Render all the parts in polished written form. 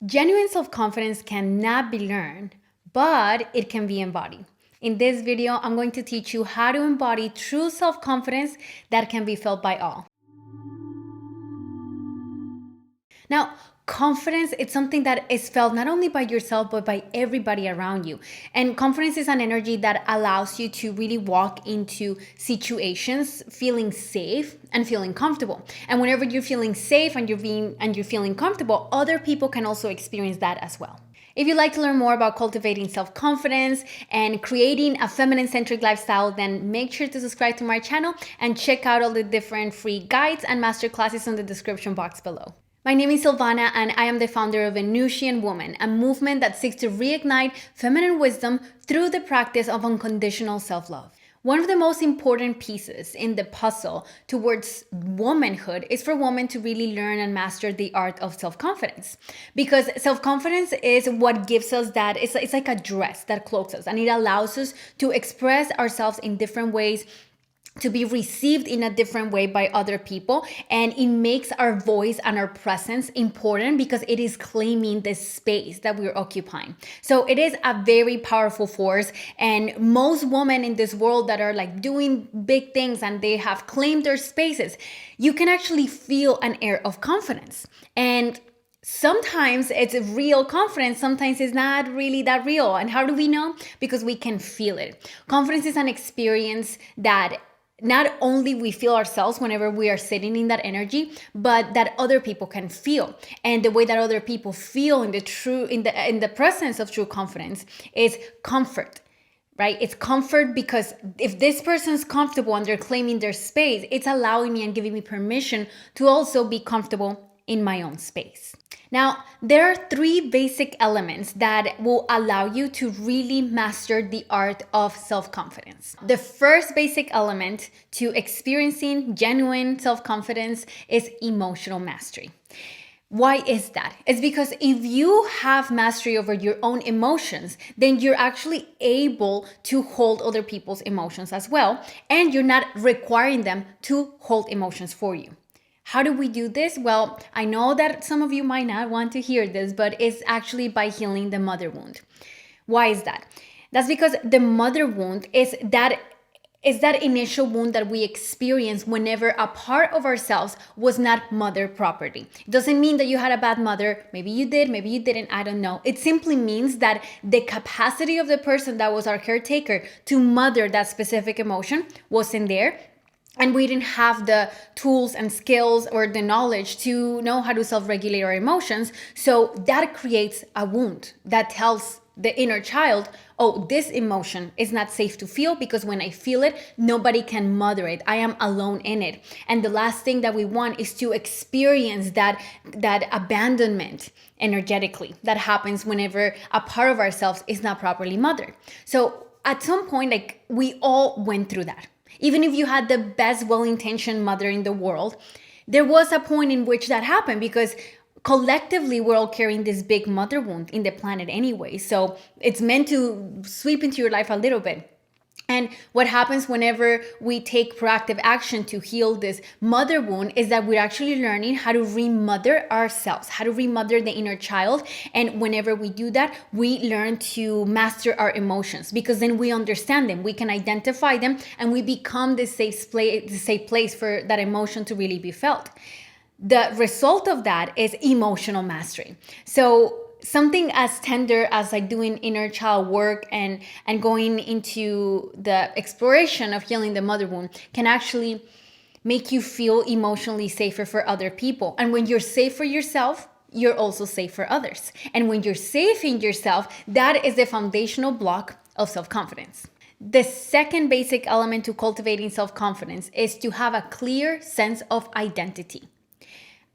Genuine self-confidence cannot be learned, but it can be embodied. In this video, I'm going to teach you how to embody true self-confidence that can be felt by all. Now, confidence is something that is felt not only by yourself, but by everybody around you. And confidence is an energy that allows you to really walk into situations feeling safe and feeling comfortable. And whenever you're feeling safe and you're feeling comfortable, other people can also experience that as well. If you'd like to learn more about cultivating self-confidence and creating a feminine-centric lifestyle, then make sure to subscribe to my channel and check out all the different free guides and masterclasses in the description box below. My name is Silvana, and I am the founder of Venusian Woman, a movement that seeks to reignite feminine wisdom through the practice of unconditional self-love. One of the most important pieces in the puzzle towards womanhood is for women to really learn and master the art of self-confidence. Because self-confidence is what gives us that, it's like a dress that cloaks us, and it allows us to express ourselves in different ways, to be received in a different way by other people, and it makes our voice and our presence important because it is claiming the space that we're occupying. So it is a very powerful force, and most women in this world that are like doing big things and they have claimed their spaces, you can actually feel an air of confidence. And sometimes it's real confidence, sometimes it's not really that real. And how do we know? Because we can feel it. Confidence is an experience that not only we feel ourselves whenever we are sitting in that energy, but that other people can feel. And the way that other people feel in the presence of true confidence is comfort. Right? It's comfort, because if this person's comfortable and they're claiming their space, it's allowing me and giving me permission to also be comfortable in my own space. Now, there are three basic elements that will allow you to really master the art of self-confidence. The first basic element to experiencing genuine self-confidence is emotional mastery. Why is that? It's because if you have mastery over your own emotions, then you're actually able to hold other people's emotions as well, and you're not requiring them to hold emotions for you. How do we do this? Well, I know that some of you might not want to hear this, but it's actually by healing the mother wound. Why is that? That's because the mother wound is that initial wound that we experience whenever a part of ourselves was not mother property. It doesn't mean that you had a bad mother. Maybe you did, maybe you didn't, I don't know. It simply means that the capacity of the person that was our caretaker to mother that specific emotion wasn't there. And we didn't have the tools and skills or the knowledge to know how to self-regulate our emotions. So that creates a wound that tells the inner child, oh, this emotion is not safe to feel, because when I feel it, nobody can mother it. I am alone in it. And the last thing that we want is to experience that abandonment energetically that happens whenever a part of ourselves is not properly mothered. So at some point, like, we all went through that. Even if you had the best well-intentioned mother in the world, there was a point in which that happened, because collectively we're all carrying this big mother wound in the planet anyway. So it's meant to sweep into your life a little bit. And what happens whenever we take proactive action to heal this mother wound is that we're actually learning how to remother ourselves, how to remother the inner child. And whenever we do that, we learn to master our emotions, because then we understand them, we can identify them, and we become the safe place for that emotion to really be felt. The result of that is emotional mastery. So something as tender as like doing inner child work and going into the exploration of healing the mother wound can actually make you feel emotionally safer for other people. And when you're safe for yourself, you're also safe for others. And when you're safe in yourself, that is the foundational block of self-confidence. The second basic element to cultivating self-confidence is to have a clear sense of identity.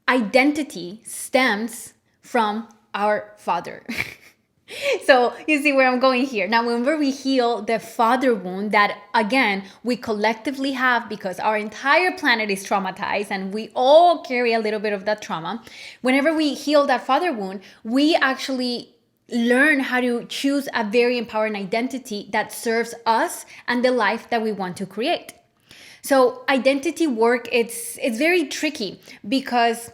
Identity stems from our father. So you see where I'm going here. Now, whenever we heal the father wound that, again, we collectively have because our entire planet is traumatized and we all carry a little bit of that trauma. Whenever we heal that father wound, we actually learn how to choose a very empowering identity that serves us and the life that we want to create. So identity work, it's very tricky because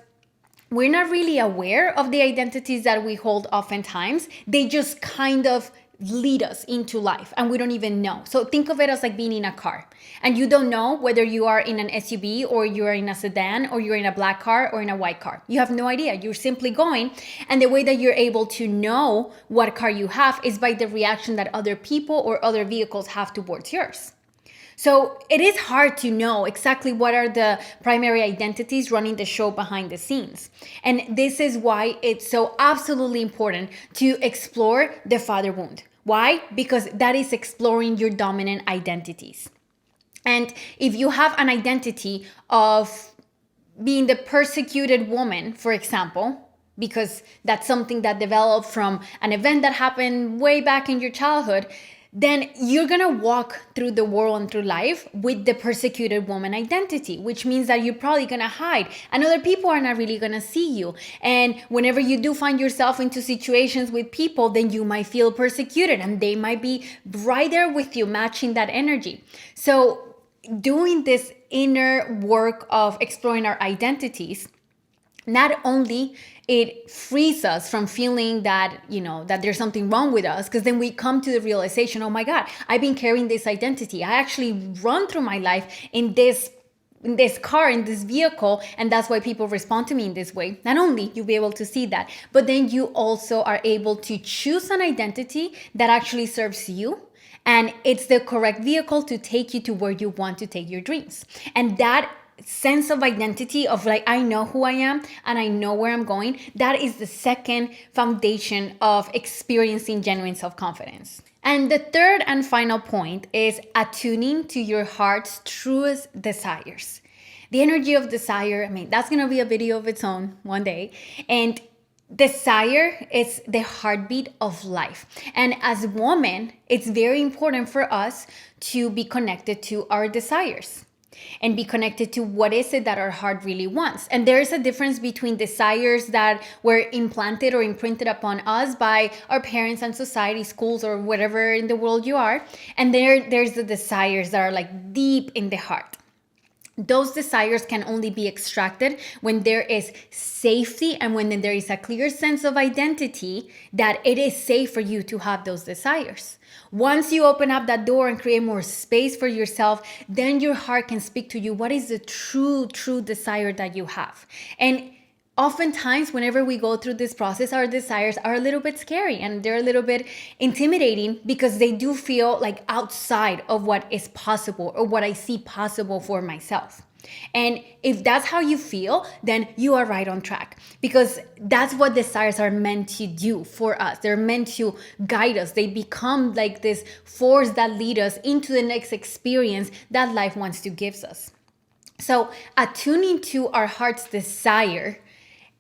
we're not really aware of the identities that we hold oftentimes. They just kind of lead us into life and we don't even know. So think of it as like being in a car and you don't know whether you are in an SUV or you're in a sedan or you're in a black car or in a white car. You have no idea. You're simply going. And the way that you're able to know what car you have is by the reaction that other people or other vehicles have towards yours. So it is hard to know exactly what are the primary identities running the show behind the scenes. And this is why it's so absolutely important to explore the father wound. Why? Because that is exploring your dominant identities. And if you have an identity of being the persecuted woman, for example, because that's something that developed from an event that happened way back in your childhood, then you're gonna walk through the world and through life with the persecuted woman identity, which means that you're probably gonna hide and other people are not really gonna see you. And whenever you do find yourself into situations with people, then you might feel persecuted and they might be right there with you, matching that energy. So doing this inner work of exploring our identities, not only it frees us from feeling that, that there's something wrong with us, because then we come to the realization, oh my God, I've been carrying this identity. I actually run through my life in this car, in this vehicle, and that's why people respond to me in this way. Not only you'll be able to see that, but then you also are able to choose an identity that actually serves you. And it's the correct vehicle to take you to where you want to take your dreams. And that sense of identity of like, I know who I am and I know where I'm going, that is the second foundation of experiencing genuine self-confidence. And the third and final point is attuning to your heart's truest desires. The energy of desire, that's going to be a video of its own one day. And desire is the heartbeat of life. And as women, it's very important for us to be connected to our desires and be connected to what is it that our heart really wants. And there is a difference between desires that were implanted or imprinted upon us by our parents and society, schools, or whatever in the world you are. And there's the desires that are like deep in the heart. Those desires can only be extracted when there is safety and when there is a clear sense of identity that it is safe for you to have those desires. Once you open up that door and create more space for yourself, then your heart can speak to you. What is the true desire that you have? And oftentimes, whenever we go through this process, our desires are a little bit scary and they're a little bit intimidating because they do feel like outside of what is possible or what I see possible for myself. And if that's how you feel, then you are right on track, because that's what desires are meant to do for us. They're meant to guide us. They become like this force that lead us into the next experience that life wants to give us. So attuning to our heart's desire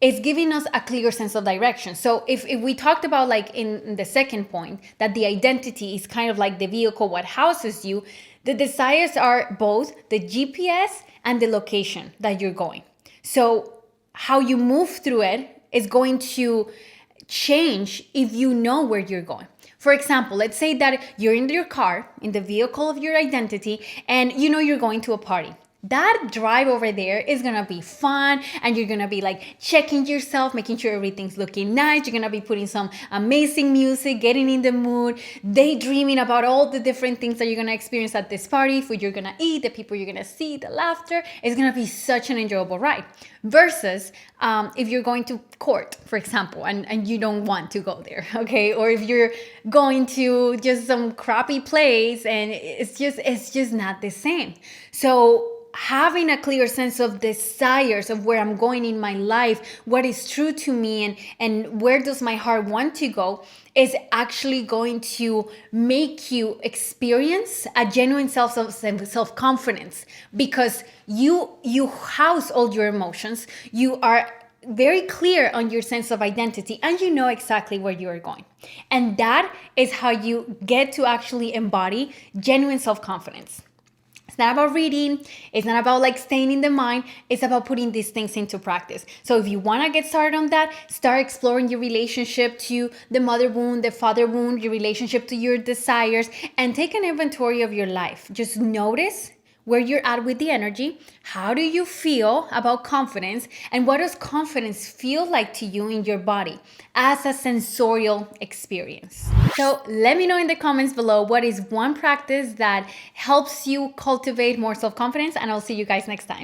is giving us a clear sense of direction. So if we talked about, like in the second point, that the identity is kind of like the vehicle, what houses you, the desires are both the GPS and the location that you're going. So how you move through it is going to change if you know where you're going. For example, let's say that you're in your car, in the vehicle of your identity, and you know you're going to a party. That drive over there is gonna be fun, and you're gonna be like checking yourself, making sure everything's looking nice. You're gonna be putting some amazing music, getting in the mood, daydreaming about all the different things that you're gonna experience at this party, food you're gonna eat, the people you're gonna see, the laughter. It's gonna be such an enjoyable ride. Versus if you're going to court, for example, and you don't want to go there, okay? Or if you're going to just some crappy place and it's just not the same. So having a clear sense of desires of where I'm going in my life, what is true to me, and where does my heart want to go, is actually going to make you experience a genuine self-confidence, because you house all your emotions. You are very clear on your sense of identity and you know exactly where you are going. And that is how you get to actually embody genuine self-confidence. It's not about reading. It's not about like staying in the mind. It's about putting these things into practice. So if you want to get started on that, start exploring your relationship to the mother wound, the father wound, your relationship to your desires, and take an inventory of your life. Just notice where you're at with the energy. How do you feel about confidence? And what does confidence feel like to you in your body as a sensorial experience? So let me know in the comments below what is one practice that helps you cultivate more self-confidence, and I'll see you guys next time.